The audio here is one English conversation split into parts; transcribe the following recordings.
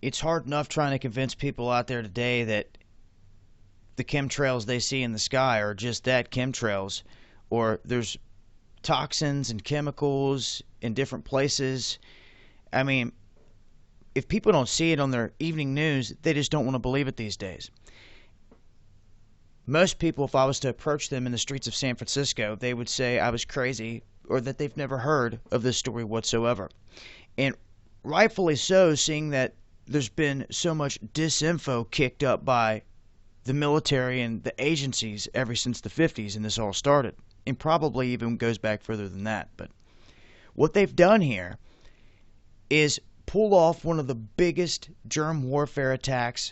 it's hard enough trying to convince people out there today that the chemtrails they see in the sky are just that, chemtrails, or there's toxins and chemicals in different places. I mean, if people don't see it on their evening news, they just don't want to believe it these days. Most people, if I was to approach them in the streets of San Francisco, they would say I was crazy or that they've never heard of this story whatsoever. And rightfully so, seeing that there's been so much disinfo kicked up by the military and the agencies ever since the 50s, and this all started. And probably even goes back further than that. But what they've done here is pull off one of the biggest germ warfare attacks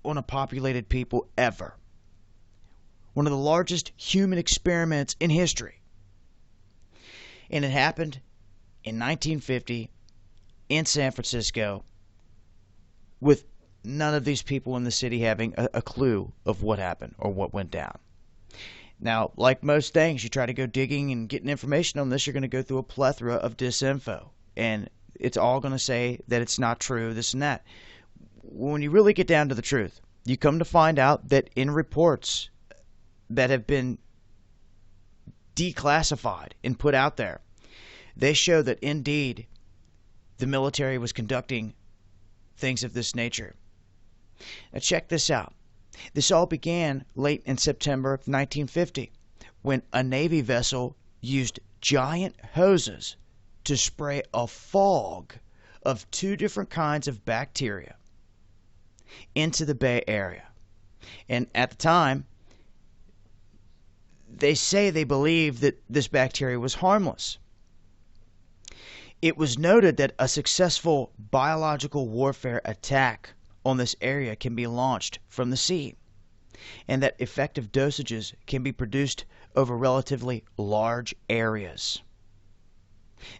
on a populated people ever. One of the largest human experiments in history. And it happened in 1950 in San Francisco with none of these people in the city having a clue of what happened or what went down. Now, like most things, you try to go digging and getting information on this, you're going to go through a plethora of disinfo. And it's all going to say that it's not true, this and that. When you really get down to the truth, you come to find out that in reports that have been declassified and put out there, they show that indeed the military was conducting things of this nature. Now check this out. This all began late in September of 1950 when a Navy vessel used giant hoses to spray a fog of 2 different kinds of bacteria into the Bay Area. And at the time, they say they believed that this bacteria was harmless. It was noted that a successful biological warfare attack on this area can be launched from the sea, and that effective dosages can be produced over relatively large areas.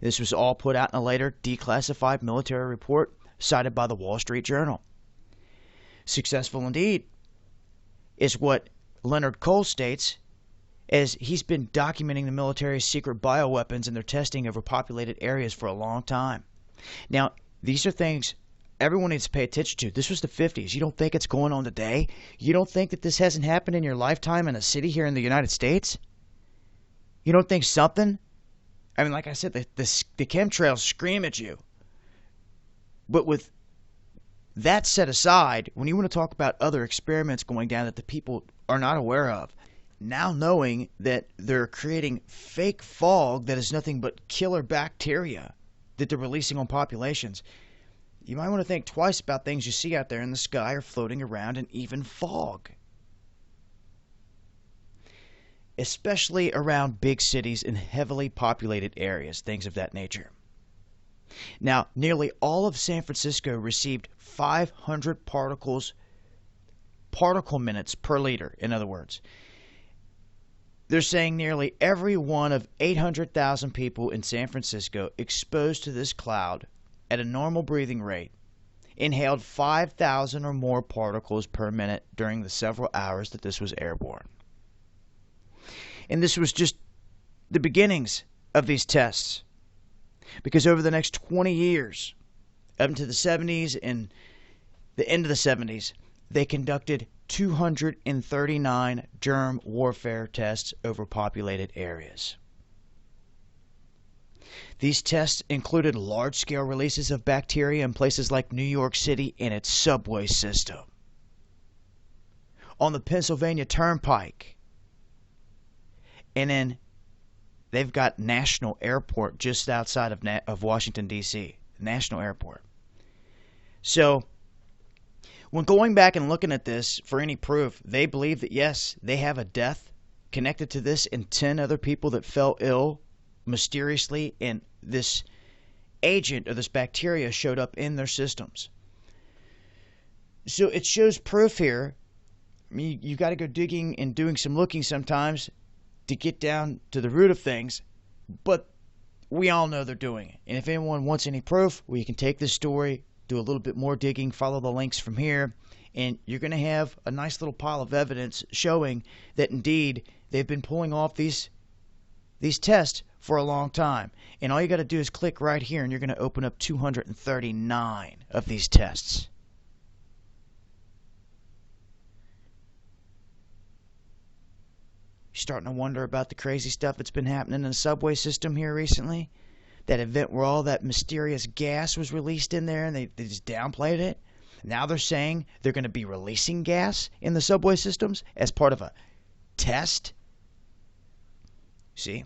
This was all put out in a later declassified military report cited by the Wall Street Journal. Successful indeed is what Leonard Cole states, as he's been documenting the military's secret bioweapons and their testing over populated areas for a long time. Now, these are things everyone needs to pay attention to. This was the 50s. You don't think it's going on today? You don't think that this hasn't happened in your lifetime in a city here in the United States? You don't think something? I mean, like I said, the chemtrails scream at you. But with that set aside, when you want to talk about other experiments going down that the people are not aware of, now knowing that they're creating fake fog that is nothing but killer bacteria that they're releasing on populations, you might want to think twice about things you see out there in the sky or floating around in even fog. Especially around big cities and heavily populated areas, things of that nature. Now, nearly all of San Francisco received 500 particle minutes per liter, in other words. They're saying nearly every one of 800,000 people in San Francisco exposed to this cloud at a normal breathing rate inhaled 5,000 or more particles per minute during the several hours that this was airborne. And this was just the beginnings of these tests, because over the next 20 years, up into the 70s and the end of the 70s, they conducted 239 germ warfare tests over populated areas. These tests included large-scale releases of bacteria in places like New York City and its subway system, on the Pennsylvania Turnpike, and then they've got National Airport just outside of Washington, D.C., National Airport. So when going back and looking at this for any proof, they believe that, yes, they have a death connected to this and 10 other people that fell ill mysteriously, and this agent or this bacteria showed up in their systems. So it shows proof here. I mean, you got to go digging and doing some looking sometimes to get down to the root of things, but we all know they're doing it. And if anyone wants any proof, well, you can take this story, do a little bit more digging, follow the links from here, and you're going to have a nice little pile of evidence showing that indeed they've been pulling off these tests for a long time. And all you got to do is click right here and you're going to open up 239 of these tests. You're starting to wonder about the crazy stuff that's been happening in the subway system here recently? That event where all that mysterious gas was released in there and they just downplayed it? Now they're saying they're going to be releasing gas in the subway systems as part of a test? See?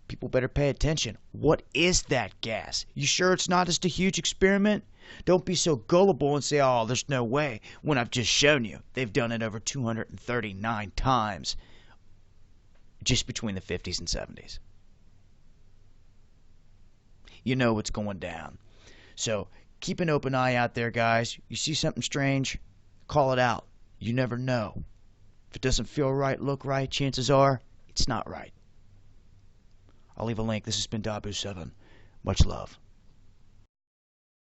People better pay attention. What is that gas? You sure it's not just a huge experiment? Don't be so gullible and say, oh, there's no way, when I've just shown you. They've done it over 239 times just between the 50s and 70s. You know what's going down. So keep an open eye out there, guys. You see something strange, call it out. You never know. If it doesn't feel right, look right, chances are it's not right. I'll leave a link. This has been Dabu7. Much love.